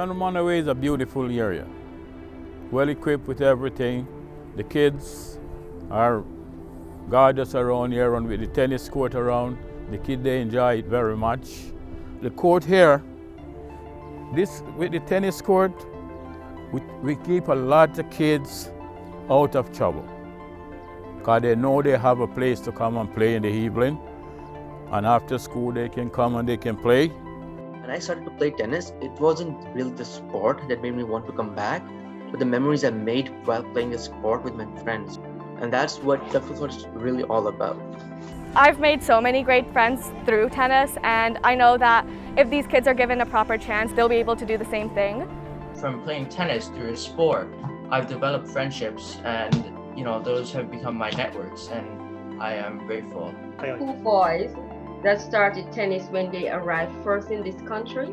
Romanoway is a beautiful area, well equipped with everything. The kids are gorgeous around here, and with the tennis court around, the kids they enjoy it very much. The court here, with the tennis court, we keep a lot of kids out of trouble, because they know they have a place to come and play in the evening, and after school they can come and they can play. When I started to play tennis, it wasn't really the sport that made me want to come back, but the memories I made while playing the sport with my friends. And that's what the football is really all about. I've made so many great friends through tennis, and I know that if these kids are given a proper chance, they'll be able to do the same thing. From playing tennis through a sport, I've developed friendships, and those have become my networks, and I am grateful. 2 boys that started tennis when they arrived first in this country,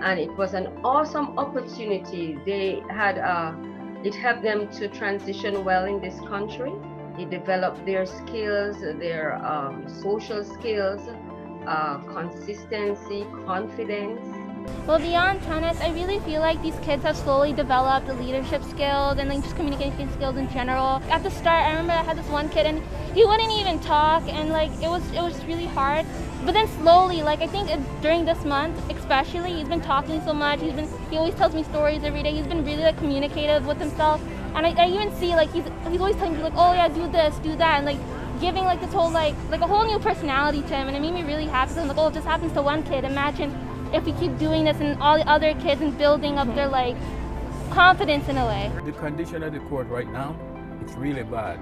and it was an awesome opportunity. It helped them to transition well in this country. It developed their skills, their social skills, consistency, confidence. Well, beyond tennis, I really feel like these kids have slowly developed the leadership skills and just communication skills in general. At the start, I remember I had this one kid and he wouldn't even talk, and it was really hard. But then slowly, I think during this month especially, he's been talking so much. He always tells me stories every day. He's been really communicative with himself. And I even see he's always telling me oh yeah, do this, do that, and giving this whole a whole new personality to him, and it made me really happy. So I'm oh, it just happens to one kid. Imagine if we keep doing this and all the other kids and building up their confidence in a way. The condition of the court right now, it's really bad.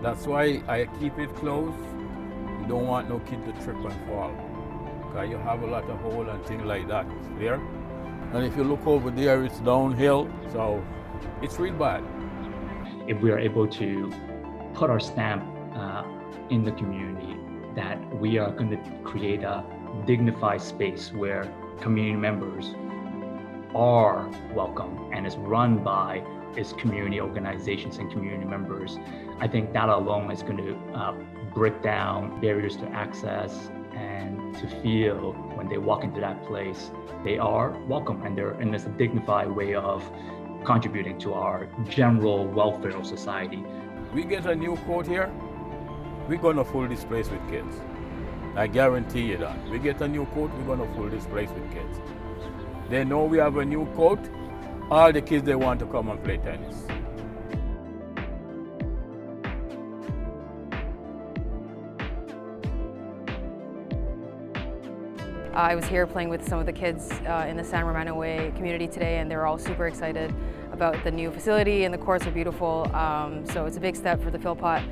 That's why I keep it closed. You don't want no kid to trip and fall, because you have a lot of hole and things like that there. And if you look over there, it's downhill, so it's real bad. If we are able to put our stamp in the community, that we are going to create a dignified space where community members are welcome and is run by its community organizations and community members, I think that alone is going to break down barriers to access and to feel when they walk into that place, they are welcome and they're in this dignified way of contributing to our general welfare of society. We get a new court here, we're going to fill this place with kids. I guarantee you that. We get a new court, we're going to fill this place with kids. They know we have a new court, all the kids, they want to come and play tennis. I was here playing with some of the kids in the Romanoway community today, and they were all super excited about the new facility, and the courts are beautiful. So it's a big step for the Philpott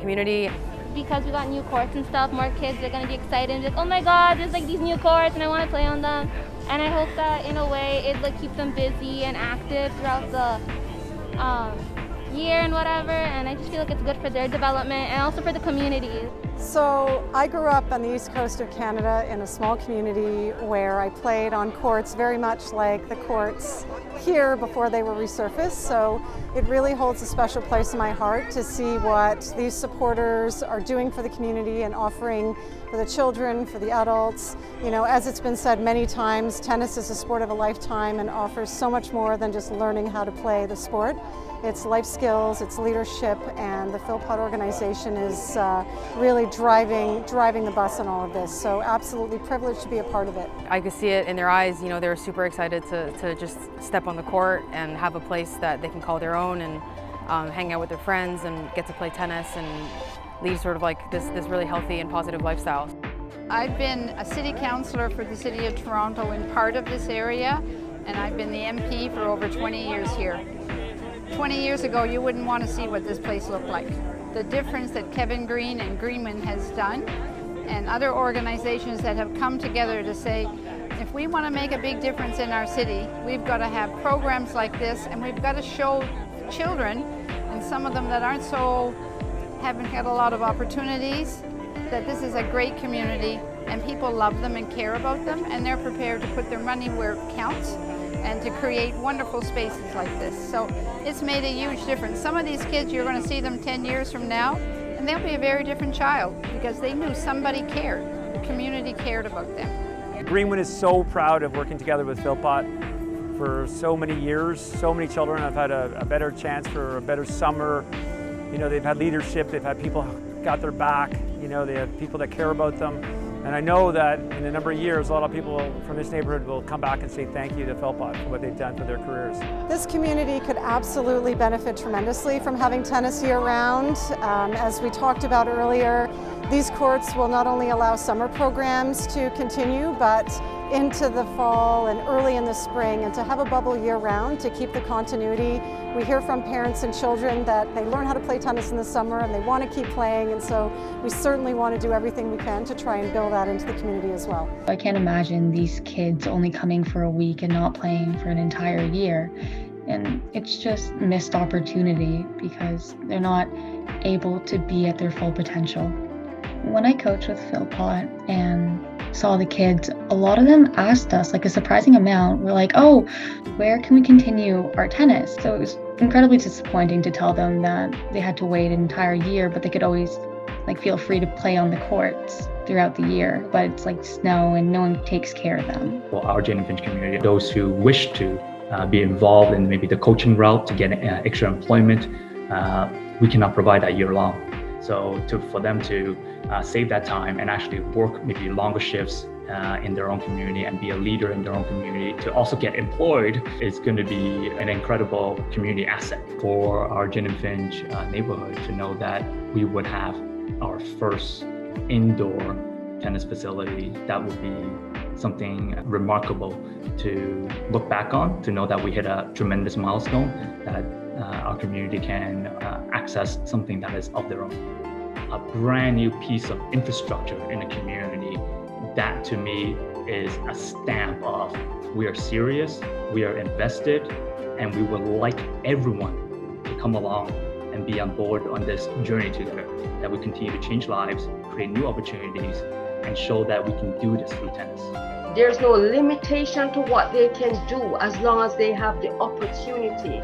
community. Because we got new courts and stuff, more kids are going to be excited and oh my god, there's these new courts and I want to play on them. And I hope that in a way it keeps them busy and active throughout the year and whatever, and I just feel like it's good for their development and also for the community. So I grew up on the east coast of Canada in a small community where I played on courts very much like the courts here before they were resurfaced. So it really holds a special place in my heart to see what these supporters are doing for the community and offering for the children, for the adults. As it's been said many times, tennis is a sport of a lifetime and offers so much more than just learning how to play the sport. It's life skills, it's leadership, and the Philpott organization is really driving the bus on all of this. So absolutely privileged to be a part of it. I could see it in their eyes. They were super excited to just step on the court and have a place that they can call their own and hang out with their friends and get to play tennis and lead sort of this really healthy and positive lifestyle. I've been a city councillor for the City of Toronto in part of this area, and I've been the MP for over 20 years here. 20 years ago, you wouldn't want to see what this place looked like. The difference that Kevin Green and Greenman has done, and other organizations that have come together to say, if we want to make a big difference in our city, we've got to have programs like this, and we've got to show children, and some of them that haven't had a lot of opportunities, that this is a great community, and people love them and care about them, and they're prepared to put their money where it counts, and to create wonderful spaces like this. So it's made a huge difference. Some of these kids, you're going to see them 10 years from now, and they'll be a very different child because they knew somebody cared. The community cared about them. Greenwood is so proud of working together with Philpott for so many years. So many children have had a better chance for a better summer. You know, they've had leadership, they've had people got their back, you know, they have people that care about them. And I know that in a number of years, a lot of people from this neighborhood will come back and say thank you to Philpott for what they've done for their careers. This community could absolutely benefit tremendously from having tennis year-round. As we talked about earlier, these courts will not only allow summer programs to continue, but into the fall and early in the spring, and to have a bubble year-round to keep the continuity. We hear from parents and children that they learn how to play tennis in the summer and they want to keep playing, and so we certainly want to do everything we can to try and build that into the community as well. I can't imagine these kids only coming for a week and not playing for an entire year. And it's just missed opportunity because they're not able to be at their full potential. When I coached with Philpott and saw the kids, a lot of them asked us, like a surprising amount, we're like, oh, where can we continue our tennis? So it was incredibly disappointing to tell them that they had to wait an entire year, but they could always feel free to play on the courts throughout the year, but it's like snow and no one takes care of them. For our Jane and Finch community, those who wish to be involved in maybe the coaching route to get extra employment, we cannot provide that year long. So for them to save that time and actually work maybe longer shifts in their own community and be a leader in their own community to also get employed is going to be an incredible community asset for our Jane and Finch neighborhood to know that we would have our first indoor tennis facility. That would be something remarkable to look back on, to know that we hit a tremendous milestone, that our community can access something that is of their own. A brand new piece of infrastructure in a community, that to me is a stamp of we are serious, we are invested, and we would like everyone to come along and be on board on this journey together, that we continue to change lives, create new opportunities, and show that we can do this through tennis. There's no limitation to what they can do as long as they have the opportunity.